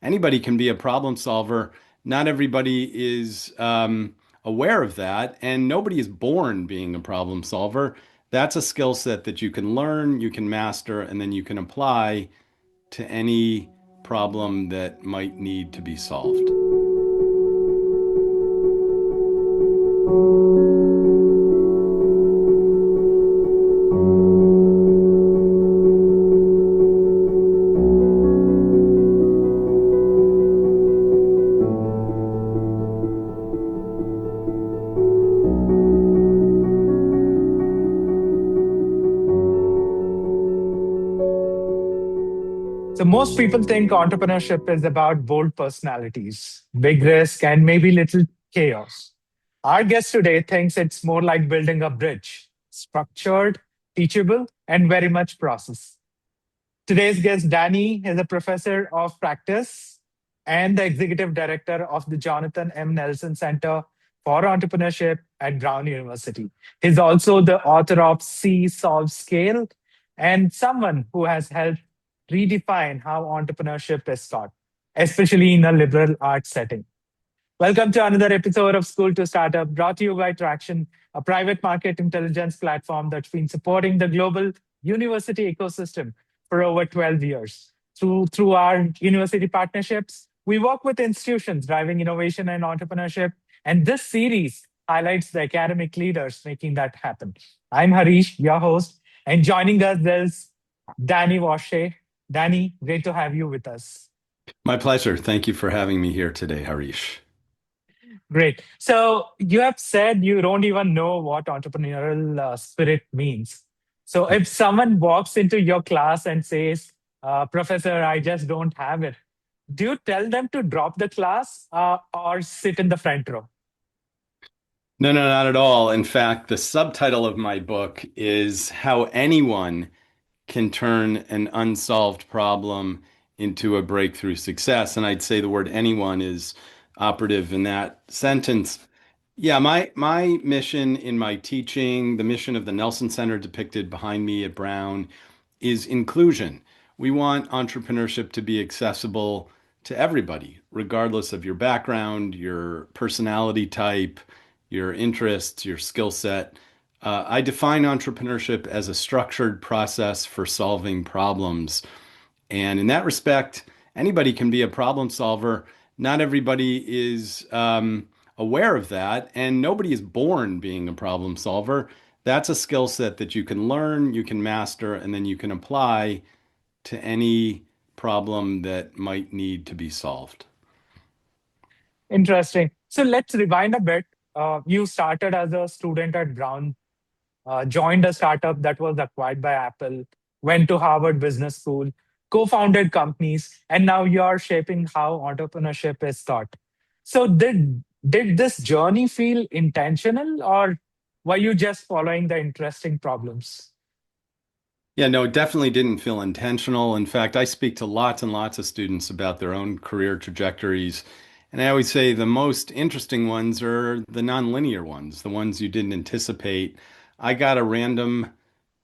anybody can be a problem solver. Not everybody is aware of that, and nobody is born being a problem solver. That's a skill set that you can learn, you can master, and then you can apply to any problem that might need to be solved. So most people think entrepreneurship is about bold personalities, big risk, and maybe little chaos. Our guest today thinks it's more like building a bridge, structured, teachable, and very much process. Today's guest, Danny, is a professor of practice and the executive director of the Jonathan M. Nelson Center for Entrepreneurship at Brown University. He's also the author of See, Solve, Scale, and someone who has helped redefine how entrepreneurship is taught, especially in a liberal arts setting. Welcome to another episode of School to Startup, brought to you by Tracxn, a private market intelligence platform that's been supporting the global university ecosystem for over 12 years. Through our university partnerships, we work with institutions driving innovation and entrepreneurship, and this series highlights the academic leaders making that happen. I'm Harish, your host, and joining us is Danny Warshay. Danny, great to have you with us. My pleasure. Thank you for having me here today, Harish. Great. So you have said you don't even know what entrepreneurial spirit means. So if someone walks into your class and says, Professor, I just don't have it, do you tell them to drop the class or sit in the front row? No, no, not at all. In fact, the subtitle of my book is How Anyone Can Turn an Unsolved Problem into a Breakthrough Success. And I'd say the word anyone is operative in that sentence. Yeah, my mission in my teaching, the mission of the Nelson Center depicted behind me at Brown, is inclusion. We want entrepreneurship to be accessible to everybody, regardless of your background, your personality type, your interests, your skill set. I define entrepreneurship as a structured process for solving problems. And in that respect, anybody can be a problem solver. Not everybody is aware of that, and nobody is born being a problem solver. That's a skill set that you can learn, you can master, and then you can apply to any problem that might need to be solved. Interesting. So let's rewind a bit. You started as a student at Brown, joined a startup that was acquired by Apple, went to Harvard Business School, co founded companies, and now you're shaping how entrepreneurship is taught. So, did this journey feel intentional, or were you just following the interesting problems? Yeah, no, it definitely didn't feel intentional. In fact, I speak to lots and lots of students about their own career trajectories. And I always say the most interesting ones are the nonlinear ones, the ones you didn't anticipate. I got a random,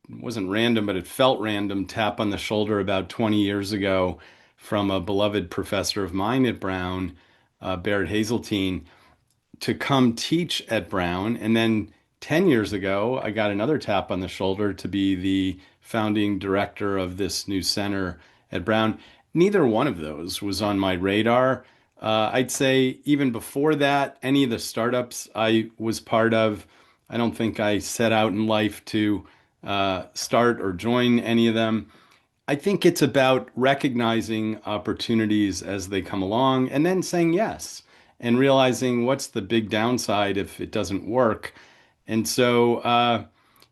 it wasn't random, but it felt random tap on the shoulder about 20 years ago from a beloved professor of mine at Brown, Barrett Hazeltine, to come teach at Brown. And then 10 years ago, I got another tap on the shoulder to be the founding director of this new center at Brown. Neither one of those was on my radar. I'd say even before that, any of the startups I was part of, I don't think I set out in life to start or join any of them. I think it's about recognizing opportunities as they come along and then saying yes and realizing what's the big downside if it doesn't work. And so,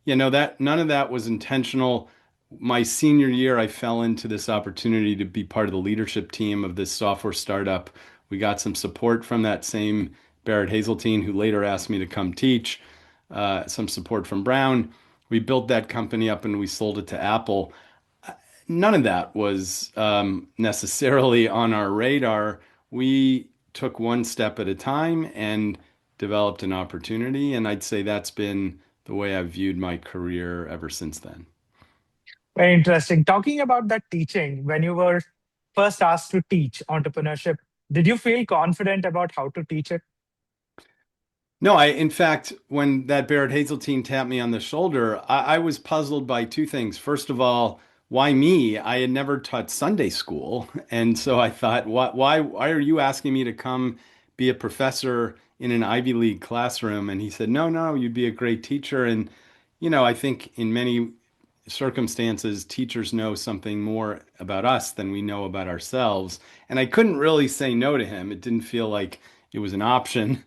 that none of that was intentional. My senior year, I fell into this opportunity to be part of the leadership team of this software startup. We got some support from that same Barrett Hazeltine, who later asked me to come teach, some support from Brown. We built that company up and we sold it to Apple. None of that was necessarily on our radar. We took one step at a time and developed an opportunity. And I'd say that's been the way I've viewed my career ever since then. Very interesting. Talking about that teaching, when you were first asked to teach entrepreneurship, did you feel confident about how to teach it? No, in fact, when that Barrett Hazeltine tapped me on the shoulder, I was puzzled by two things. First of all, why me? I had never taught Sunday school. And so I thought, why are you asking me to come be a professor in an Ivy League classroom? And he said, no, you'd be a great teacher. And, I think in many circumstances, teachers know something more about us than we know about ourselves. And I couldn't really say no to him. It didn't feel like it was an option.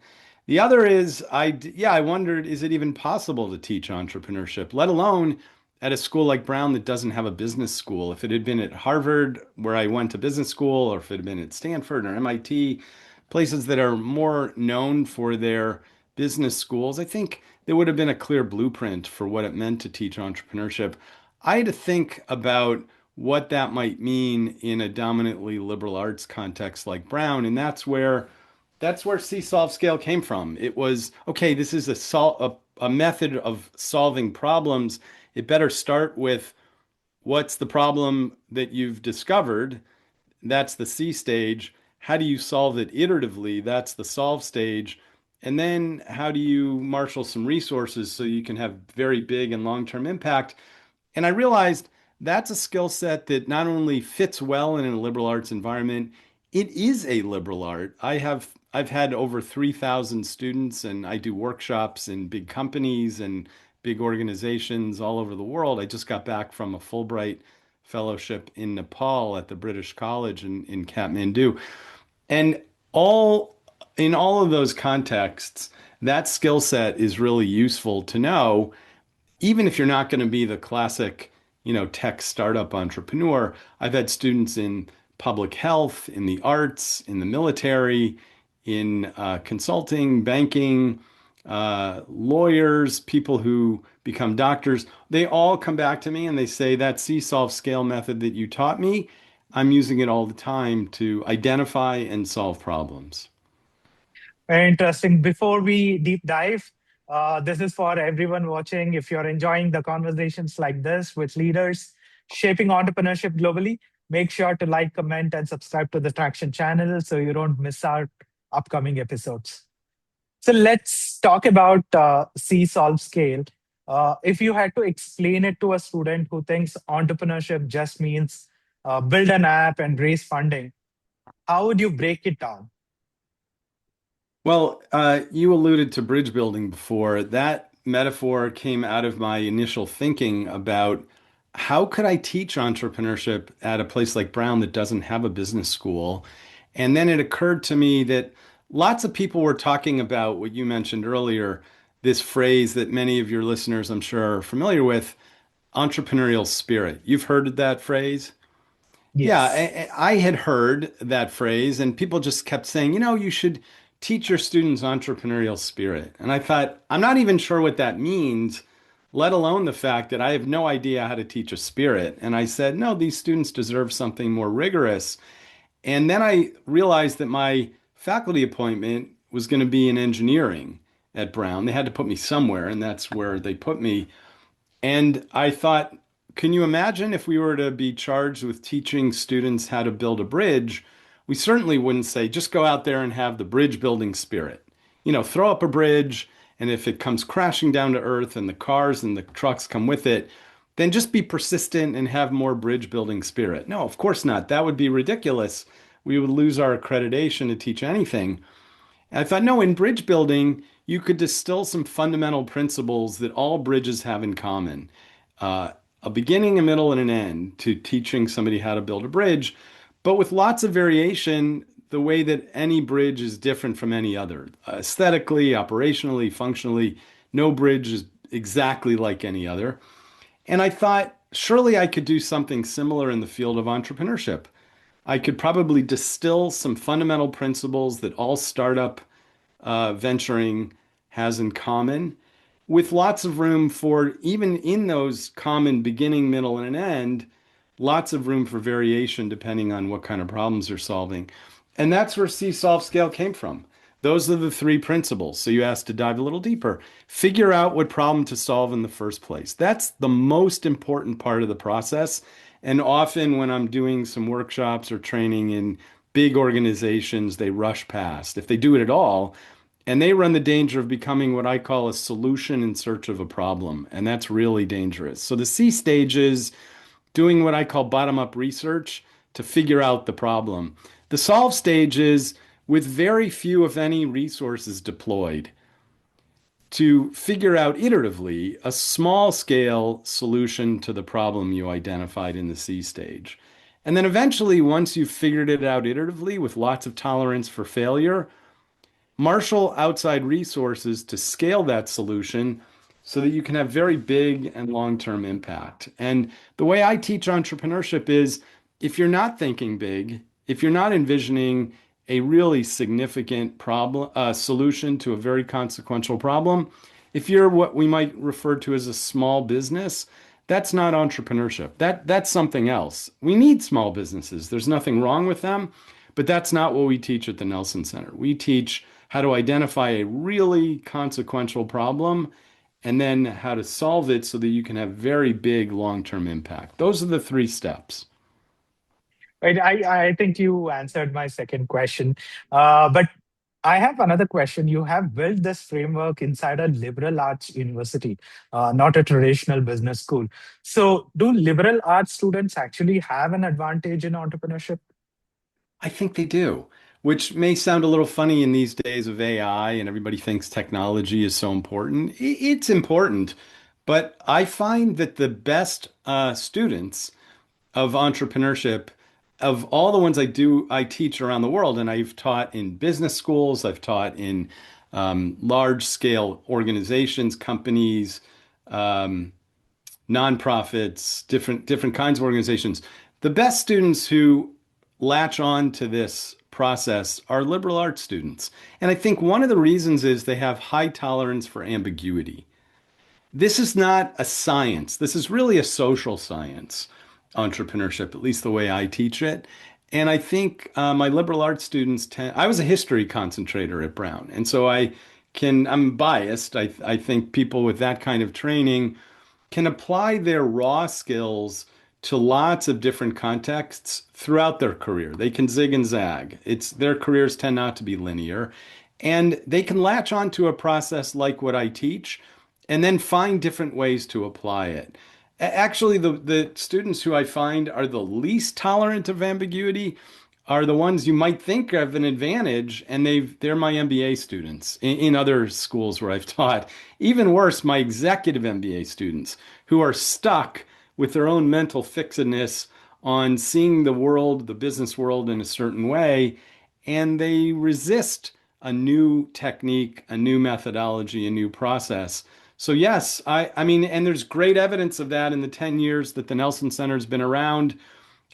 The other is, I wondered, is it even possible to teach entrepreneurship, let alone at a school like Brown that doesn't have a business school? If it had been at Harvard, where I went to business school, or if it had been at Stanford or MIT, places that are more known for their business schools, I think there would have been a clear blueprint for what it meant to teach entrepreneurship. I had to think about what that might mean in a dominantly liberal arts context like Brown, and that's where C solve scale came from. It was, okay, this is a method of solving problems. It better start with what's the problem that you've discovered. That's the C stage. How do you solve it iteratively? That's the solve stage. And then how do you marshal some resources so you can have very big and long-term impact? And I realized that's a skill set that not only fits well in a liberal arts environment, it is a liberal art. I've had over 3,000 students and I do workshops in big companies and big organizations all over the world. I just got back from a Fulbright fellowship in Nepal at the British College in Kathmandu. And all in all of those contexts, that skill set is really useful to know even if you're not going to be the classic, tech startup entrepreneur. I've had students in public health, in the arts, in the military, in consulting, banking, lawyers, people who become doctors. They all come back to me and they say that C-solve scale method that you taught me, I'm using it all the time to identify and solve problems. Very interesting. Before we deep dive, this is for everyone watching. If you're enjoying the conversations like this with leaders shaping entrepreneurship globally, make sure to like, comment, and subscribe to the Traction channel so you don't miss out upcoming episodes. So let's talk about C solve scale. If you had to explain it to a student who thinks entrepreneurship just means build an app and raise funding, how would you break it down? Well, you alluded to bridge building before. That metaphor came out of my initial thinking about how could I teach entrepreneurship at a place like Brown that doesn't have a business school? And then it occurred to me that lots of people were talking about what you mentioned earlier, this phrase that many of your listeners, I'm sure, are familiar with, entrepreneurial spirit. You've heard of that phrase? Yeah, Yes. I had heard that phrase, and people just kept saying, you should teach your students entrepreneurial spirit. And I thought, I'm not even sure what that means, let alone the fact that I have no idea how to teach a spirit. And I said, no, these students deserve something more rigorous. And then I realized that my faculty appointment was going to be in engineering at Brown. They had to put me somewhere, and that's where they put me. And I thought, can you imagine if we were to be charged with teaching students how to build a bridge? We certainly wouldn't say, just go out there and have the bridge building spirit. Throw up a bridge, and if it comes crashing down to earth and the cars and the trucks come with it, then just be persistent and have more bridge building spirit. No, of course not. That would be ridiculous. We would lose our accreditation to teach anything. And I thought, no, in bridge building, you could distill some fundamental principles that all bridges have in common. A beginning, a middle, and an end to teaching somebody how to build a bridge, but with lots of variation, the way that any bridge is different from any other. Aesthetically, operationally, functionally, no bridge is exactly like any other. And I thought, surely I could do something similar in the field of entrepreneurship. I could probably distill some fundamental principles that all startup venturing has in common, with lots of room for, even in those common beginning, middle, and an end, lots of room for variation depending on what kind of problems you're solving. And that's where C solve scale came from. Those are the three principles. So you asked to dive a little deeper. Figure out what problem to solve in the first place. That's the most important part of the process. And often when I'm doing some workshops or training in big organizations, they rush past. If they do it at all, and they run the danger of becoming what I call a solution in search of a problem. And that's really dangerous. So the C stage is doing what I call bottom-up research to figure out the problem. The solve stage is with very few, if any, resources deployed to figure out iteratively a small scale solution to the problem you identified in the C stage. And then eventually, once you've figured it out iteratively with lots of tolerance for failure, marshal outside resources to scale that solution so that you can have very big and long-term impact. And the way I teach entrepreneurship is if you're not thinking big, if you're not envisioning a really significant problem, solution to a very consequential problem, if you're what we might refer to as a small business, that's not entrepreneurship. That's something else. We need small businesses. There's nothing wrong with them, but that's not what we teach at the Nelson Center. We teach how to identify a really consequential problem and then how to solve it so that you can have very big long-term impact. Those are the three steps. Right. I think you answered my second question. But I have another question. You have built this framework inside a liberal arts university, not a traditional business school. So, do liberal arts students actually have an advantage in entrepreneurship? I think they do, which may sound a little funny in these days of AI and everybody thinks technology is so important. It's important, but I find that the best students of entrepreneurship, of all the ones I teach around the world, and I've taught in business schools, I've taught in large scale organizations, companies, um, nonprofits, different kinds of organizations. The best students who latch on to this process are liberal arts students. And I think one of the reasons is they have high tolerance for ambiguity. This is not a science. This is really a social science, entrepreneurship, at least the way I teach it. And I think my liberal arts students I was a history concentrator at Brown. And so I'm biased. I think people with that kind of training can apply their raw skills to lots of different contexts throughout their career. They can zig and zag. It's their careers tend not to be linear, and they can latch onto a process like what I teach and then find different ways to apply it. Actually, the students who I find are the least tolerant of ambiguity are the ones you might think have an advantage, and they're my MBA students in other schools where I've taught. Even worse, my executive MBA students who are stuck with their own mental fixedness on seeing the world, the business world in a certain way, and they resist a new technique, a new methodology, a new process. So yes, I mean, and there's great evidence of that in the 10 years that the Nelson Center has been around.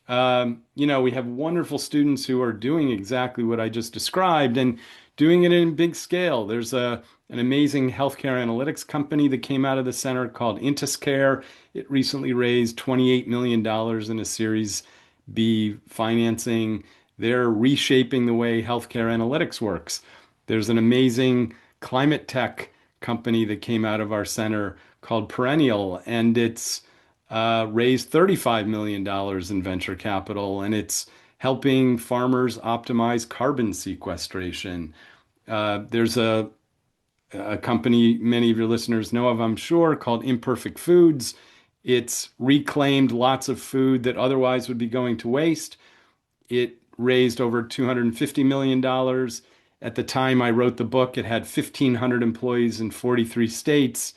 We have wonderful students who are doing exactly what I just described and doing it in big scale. There's an amazing healthcare analytics company that came out of the center called Intiscare. It recently raised $28 million in a Series B financing. They're reshaping the way healthcare analytics works. There's an amazing climate tech company that came out of our center called Perennial, and it's raised $35 million in venture capital, and it's helping farmers optimize carbon sequestration. There's a company many of your listeners know of, I'm sure, called Imperfect Foods. It's reclaimed lots of food that otherwise would be going to waste. It raised over $250 million dollars. At the time I wrote the book, it had 1,500 employees in 43 states.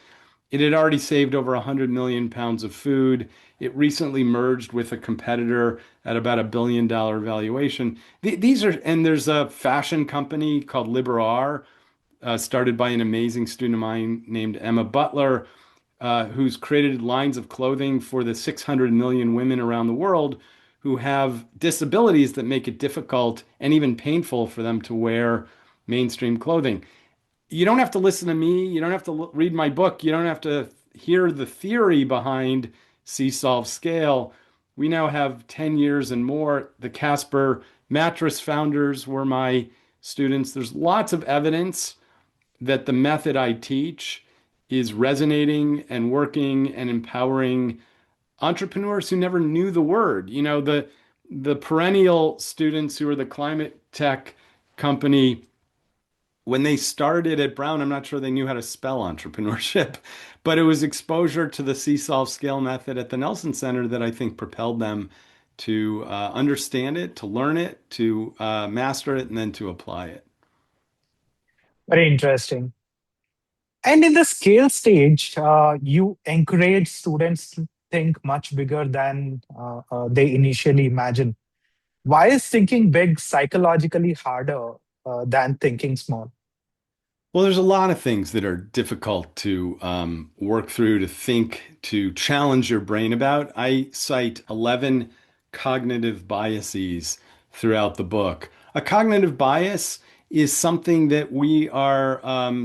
It had already saved over 100 million pounds of food. It recently merged with a competitor at about $1 billion valuation. And there's a fashion company called Liberar, started by an amazing student of mine named Emma Butler, who's created lines of clothing for the 600 million women around the world who have disabilities that make it difficult and even painful for them to wear mainstream clothing. You don't have to listen to me. You don't have to read my book. You don't have to hear the theory behind C-solve scale. We now have 10 years and more. The Casper mattress founders were my students. There's lots of evidence that the method I teach is resonating and working and empowering entrepreneurs who never knew the word. The perennial students who are the climate tech company, when they started at Brown, I'm not sure they knew how to spell entrepreneurship, but it was exposure to the C-solve scale method at the Nelson Center that I think propelled them to understand it, to learn it, to master it, and then to apply it. Very interesting. And in the scale stage, you encourage students to think much bigger than they initially imagine. Why is thinking big psychologically harder than thinking small? Well, there's a lot of things that are difficult to work through, to think, to challenge your brain about. I cite 11 cognitive biases throughout the book. A cognitive bias is something that we are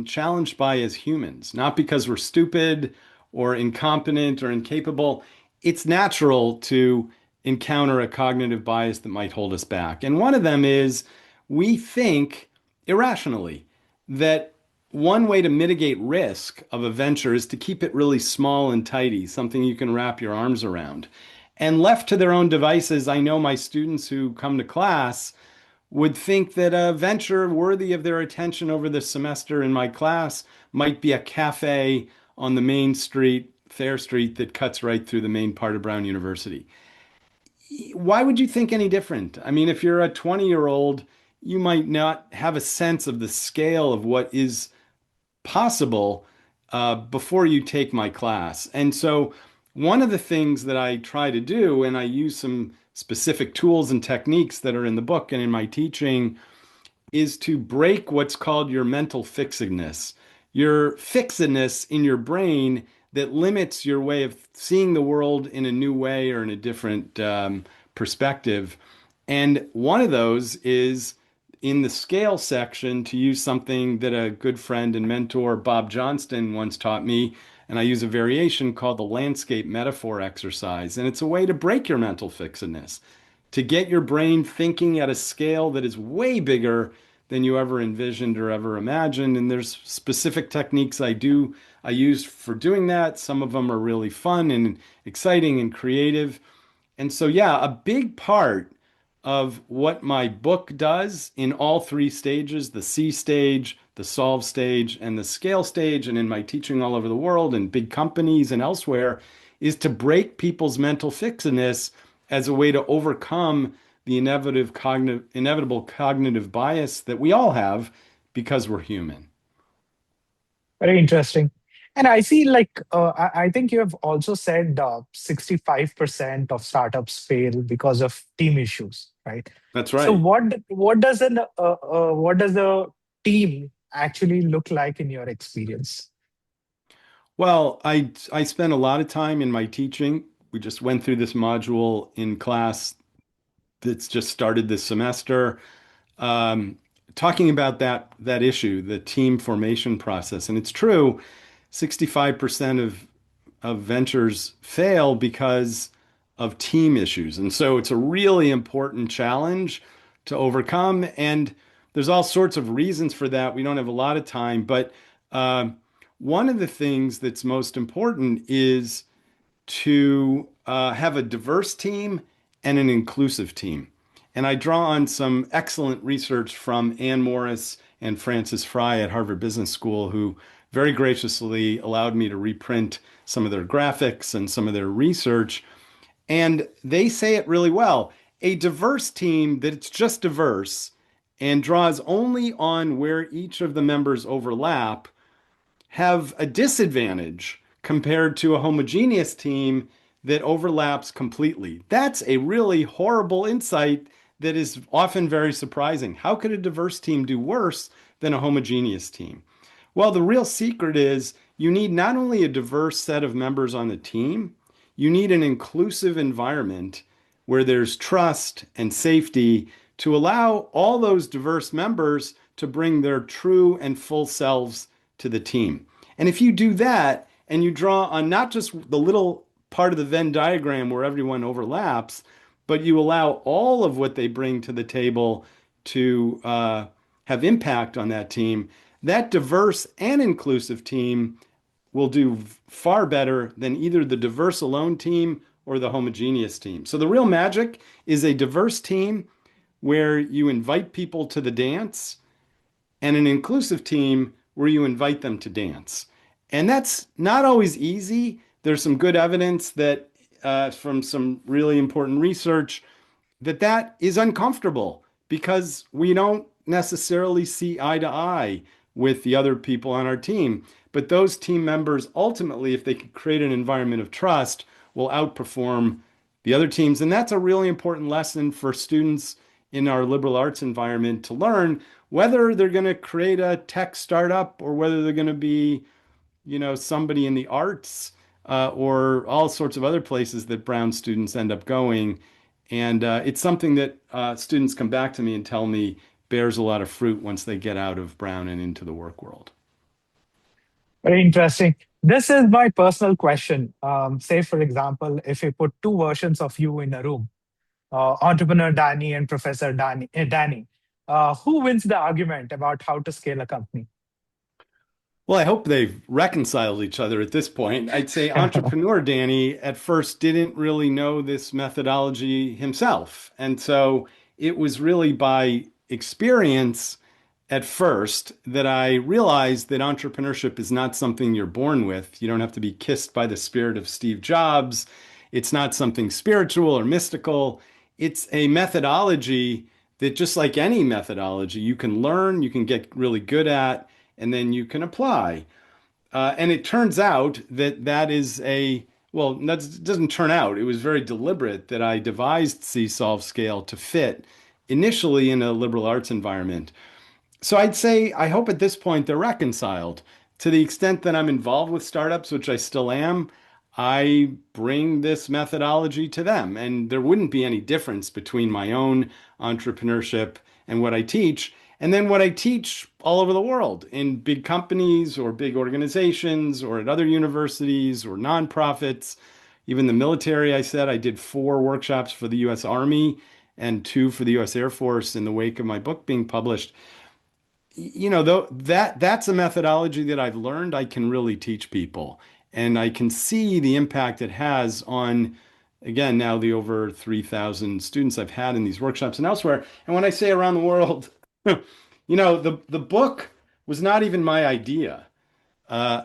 challenged by as humans, not because we're stupid or incompetent or incapable. It's natural to encounter a cognitive bias that might hold us back. And one of them is we think irrationally that one way to mitigate risk of a venture is to keep it really small and tidy, something you can wrap your arms around. And left to their own devices, I know my students who come to class would think that a venture worthy of their attention over the semester in my class might be a cafe on the main street, Fair Street, that cuts right through the main part of Brown University. Why would you think any different? I mean, if you're a 20-year-old, you might not have a sense of the scale of what is possible before you take my class. And so, one of the things that I try to do, and I use some specific tools and techniques that are in the book and in my teaching, is to break what's called your mental fixedness, your fixedness in your brain that limits your way of seeing the world in a new way or in a different perspective. And one of those is in the scale section to use something that a good friend and mentor, Bob Johnston, once taught me. And I use a variation called the landscape metaphor exercise. And it's a way to break your mental fixedness, to get your brain thinking at a scale that is way bigger than you ever envisioned or ever imagined. And there's specific techniques I use for doing that. Some of them are really fun and exciting and creative. And so, yeah, a big part of what my book does in all three stages, the C stage, the solve stage, and the scale stage, and in my teaching all over the world and big companies and elsewhere, is to break people's mental fixedness as a way to overcome the inevitable cognitive bias that we all have because we're human. Very interesting. And I see, like, I think you have also said 65% of startups fail because of team issues, right? That's So, right. what does a team actually look like in your experience? Well, I spend a lot of time in my teaching. We just went through this module in class that's just started this semester, um, talking about that issue, the team formation process. And it's true, 65% of ventures fail because of team issues. And so it's a really important challenge to overcome. And there's all sorts of reasons for that. We don't have a lot of time, but uh, one of the things that's most important is to have a diverse team and an inclusive team. And I draw on some excellent research from Ann Morris and Francis Fry at Harvard Business School, who very graciously allowed me to reprint some of their graphics and some of their research. And they say it really well. A diverse team that's just diverse and draws only on where each of the members overlap have a disadvantage compared to a homogeneous team that overlaps completely. That's a really horrible insight that is often very surprising. How could a diverse team do worse than a homogeneous team? Well, the real secret is you need not only a diverse set of members on the team, you need an inclusive environment where there's trust and safety to allow all those diverse members to bring their true and full selves to the team. And if you do that and you draw on not just the little part of the Venn diagram where everyone overlaps, but you allow all of what they bring to the table to have impact on that team, that diverse and inclusive team will do far better than either the diverse alone team or the homogeneous team. So the real magic is a diverse team where you invite people to the dance and an inclusive team where you invite them to dance. And that's not always easy. There's some good evidence that from some really important research that that is uncomfortable because we don't necessarily see eye to eye with the other people on our team. But those team members ultimately, if they can create an environment of trust, will outperform the other teams. And that's a really important lesson for students in our liberal arts environment to learn whether they're going to create a tech startup or whether they're going to be, somebody in the arts or all sorts of other places that Brown students end up going. And it's something that students come back to me and tell me bears a lot of fruit once they get out of Brown and into the work world. Very interesting. This is my personal question. Say, for example, if you put two versions of you in a room, entrepreneur Danny and Professor Danny, who wins the argument about how to scale a company? Well, I hope they've reconciled each other at this point. I'd say entrepreneur Danny at first didn't really know this methodology himself. And so it was really by experience at first that I realized that entrepreneurship is not something you're born with. You don't have to be kissed by the spirit of Steve Jobs. It's not something spiritual or mystical. It's a methodology that, just like any methodology, you can learn, you can get really good at, and then you can apply. And it turns out that that is well, that doesn't turn out. It was very deliberate that I devised See Solve Scale to fit initially in a liberal arts environment. So I'd say I hope at this point they're reconciled. To the extent that I'm involved with startups, which I still am, I bring this methodology to them. And there wouldn't be any difference between my own entrepreneurship and what I teach. And then what I teach all over the world in big companies or big organizations or at other universities or nonprofits, even the military. I said I did 4 workshops for the US Army and 2 for the US Air Force in the wake of my book being published. Though that's a methodology that I've learned I can really teach people. And I can see the impact it has on, again, now the over 3,000 students I've had in these workshops and elsewhere. And when I say around the world, the book was not even my idea.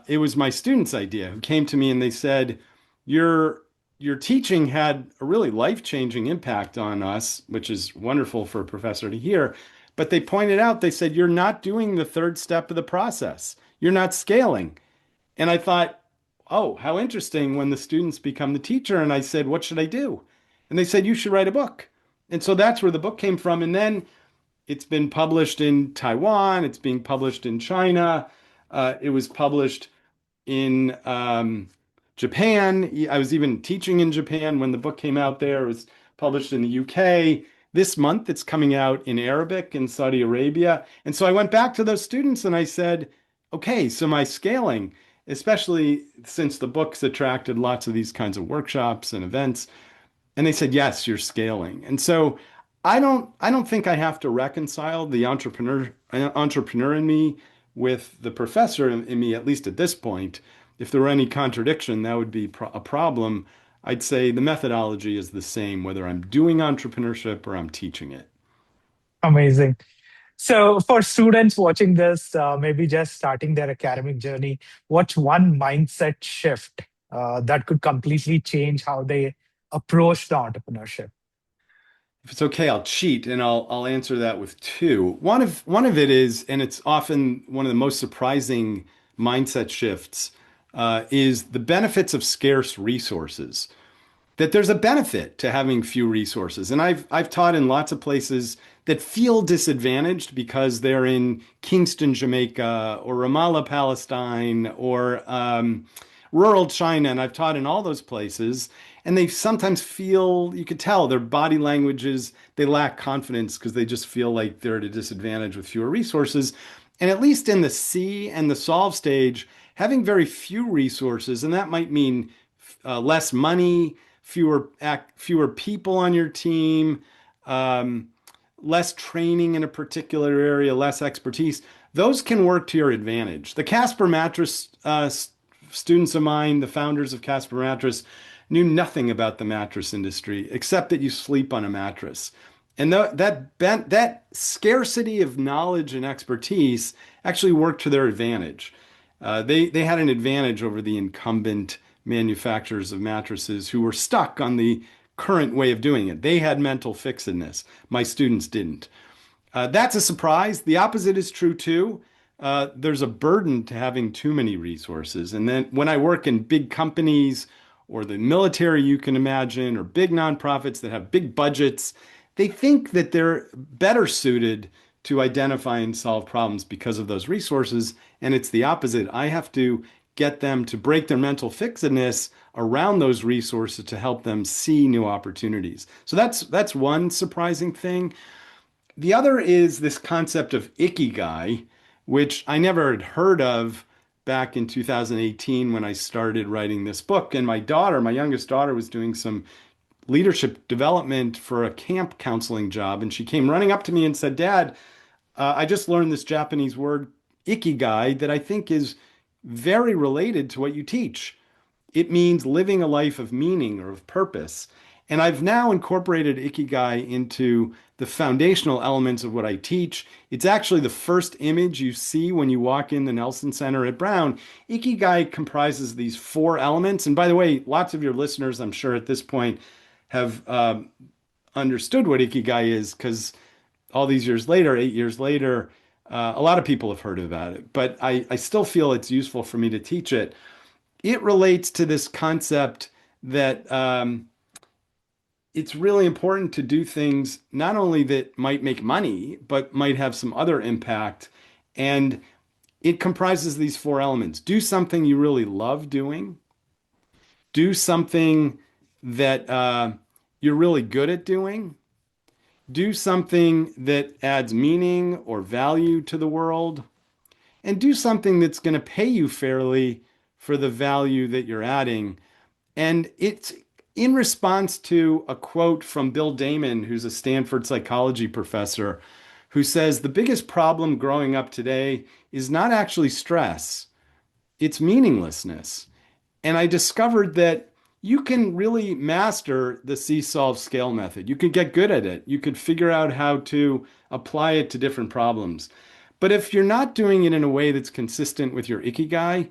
It was my students' idea who came to me and they said, Your your teaching had a really life-changing impact on us, which is wonderful for a professor to hear. But they pointed out, they said, you're not doing the third step of the process. You're not scaling. And I thought, oh, how interesting when the students become the teacher. And I said, what should I do? And they said, you should write a book. And so that's where the book came from. And then it's been published in Taiwan. It's being published in China. It was published in Japan. I was even teaching in Japan when the book came out there. It was published in the UK. This month, it's coming out in Arabic in Saudi Arabia. And so I went back to those students and I said, okay, so my scaling, especially since the book's attracted lots of these kinds of workshops and events, and they said, yes, you're scaling. And so I don't think I have to reconcile the entrepreneur in me with the professor in me, at least at this point. If there were any contradiction, that would be a problem. I'd say the methodology is the same, whether I'm doing entrepreneurship or I'm teaching it. Amazing. So, for students watching this, maybe just starting their academic journey, what's one mindset shift that could completely change how they approach the entrepreneurship? If it's okay, I'll cheat and I'll answer that with two. One of it is, and it's often one of the most surprising mindset shifts, is the benefits of scarce resources. That there's a benefit to having few resources. And I've taught in lots of places that feel disadvantaged because they're in Kingston, Jamaica, or Ramallah, Palestine, or rural China. And I've taught in all those places. And they sometimes feel, you could tell their body languages, they lack confidence because they just feel like they're at a disadvantage with fewer resources. And at least in the see and the solve stage, having very few resources, and that might mean less money, fewer people on your team, less training in a particular area, less expertise. Those can work to your advantage. The Casper mattress students of mine, the founders of Casper mattress, knew nothing about the mattress industry except that you sleep on a mattress. And that scarcity of knowledge and expertise actually worked to their advantage. They had an advantage over the incumbent manufacturers of mattresses who were stuck on the current way of doing it. They had mental fixedness. My students didn't. That's a surprise. The opposite is true too. There's a burden to having too many resources. And then when I work in big companies or the military, you can imagine, or big nonprofits that have big budgets, they think that they're better suited to identify and solve problems because of those resources. And it's the opposite. I have to get them to break their mental fixedness around those resources to help them see new opportunities. So that's one surprising thing. The other is this concept of ikigai, which I never had heard of back in 2018 when I started writing this book. And my daughter, my youngest daughter, was doing some leadership development for a camp counseling job. And she came running up to me and said, Dad, I just learned this Japanese word, ikigai, that I think is very related to what you teach. It means living a life of meaning or of purpose. And I've now incorporated Ikigai into the foundational elements of what I teach. It's actually the first image you see when you walk in the Nelson Center at Brown. Ikigai comprises these four elements. And by the way, lots of your listeners, I'm sure at this point, have understood what Ikigai is because all these years later, 8 years later, a lot of people have heard about it. But I still feel it's useful for me to teach it. It relates to this concept that it's really important to do things not only that might make money, but might have some other impact. And it comprises these four elements. Do something you really love doing. Do something that you're really good at doing. Do something that adds meaning or value to the world. And do something that's going to pay you fairly for the value that you're adding. And it's in response to a quote from Bill Damon, who's a Stanford psychology professor, who says the biggest problem growing up today is not actually stress, it's meaninglessness. And I discovered that you can really master the see-solve scale method. You could get good at it. You could figure out how to apply it to different problems. But if you're not doing it in a way that's consistent with your ikigai,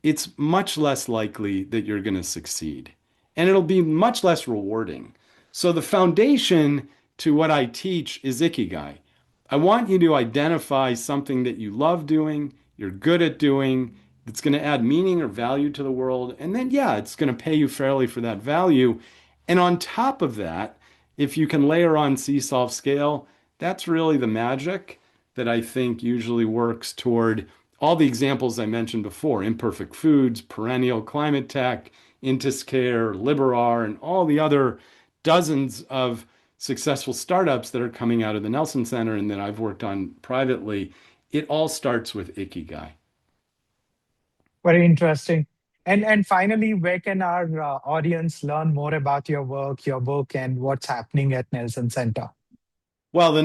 it's much less likely that you're going to succeed. And it'll be much less rewarding. So the foundation to what I teach is ikigai. I want you to identify something that you love doing, you're good at doing, that's going to add meaning or value to the world. And then, yeah, it's going to pay you fairly for that value. And on top of that, if you can layer on see-solve scale, that's really the magic that I think usually works toward all the examples I mentioned before, imperfect foods, perennial climate tech, Intiscare, Liberar, and all the other dozens of successful startups that are coming out of the Nelson Center and that I've worked on privately. It all starts with Ikigai. Very interesting. And finally, where can our audience learn more about your work, your book, and what's happening at Nelson Center? Well,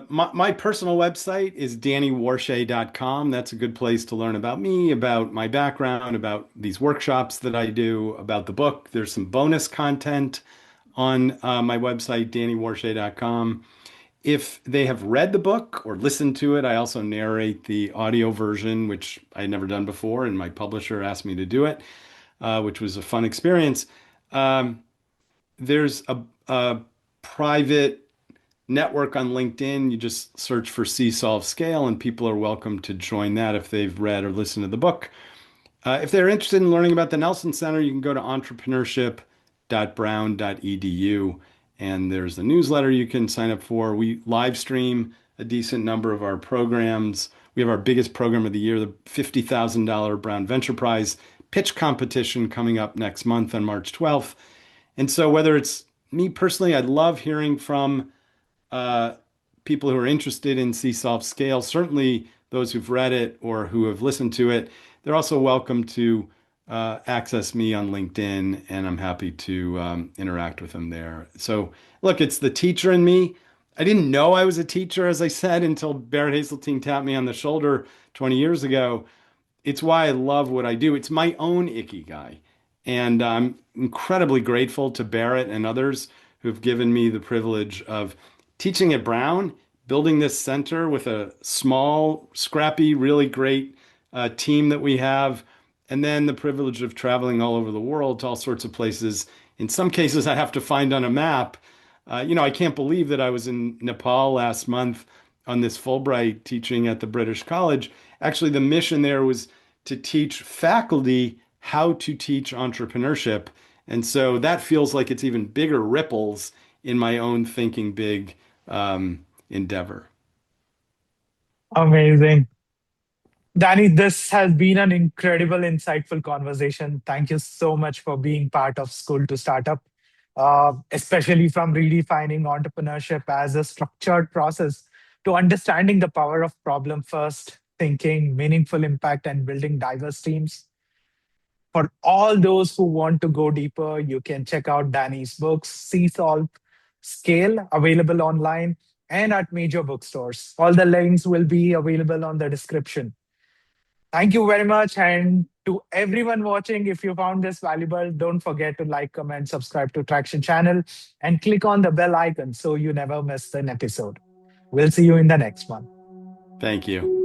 my personal website is dannywarshay.com. That's a good place to learn about me, about my background, about these workshops that I do, about the book. There's some bonus content on my website, dannywarshay.com. If they have read the book or listened to it, I also narrate the audio version, which I had never done before, and my publisher asked me to do it, which was a fun experience. Um, there's a private network on LinkedIn. You just search for See Solve Scale, and people are welcome to join that if they've read or listened to the book. If they're interested in learning about the Nelson Center, you can go to entrepreneurship.brown.edu, and there's a newsletter you can sign up for. We live stream a decent number of our programs. We have our biggest program of the year, the $50,000 Brown Venture Prize pitch competition coming up next month on March 12th. And so whether it's me personally, I love hearing from uh, people who are interested in See Solve Scale, certainly those who've read it or who have listened to it. They're also welcome to access me on LinkedIn, and I'm happy to interact with them there. So, look, it's the teacher in me. I didn't know I was a teacher, as I said, until Barrett Hazeltine tapped me on the shoulder 20 years ago. It's why I love what I do. It's my own ikigai. And I'm incredibly grateful to Barrett and others who've given me the privilege of teaching at Brown, building this center with a small, scrappy, really great team that we have, and then the privilege of traveling all over the world to all sorts of places. In some cases, I have to find on a map. I can't believe that I was in Nepal last month on this Fulbright teaching at the British College. Actually, the mission there was to teach faculty how to teach entrepreneurship. And so that feels like it's even bigger ripples in my own thinking big endeavor. Amazing. Danny, this has been an incredible, insightful conversation. Thank you so much for being part of School to Startup, especially from redefining entrepreneurship as a structured process to understanding the power of problem first thinking, meaningful impact, and building diverse teams. For all those who want to go deeper, you can check out Danny's books, See Solve, Scale, available online and at major bookstores. All the links will be available on the description. Thank you very much. And to everyone watching, if you found this valuable, don't forget to like, comment, subscribe to Tracxn channel, and click on the bell icon so you never miss an episode. We'll see you in the next one. Thank you.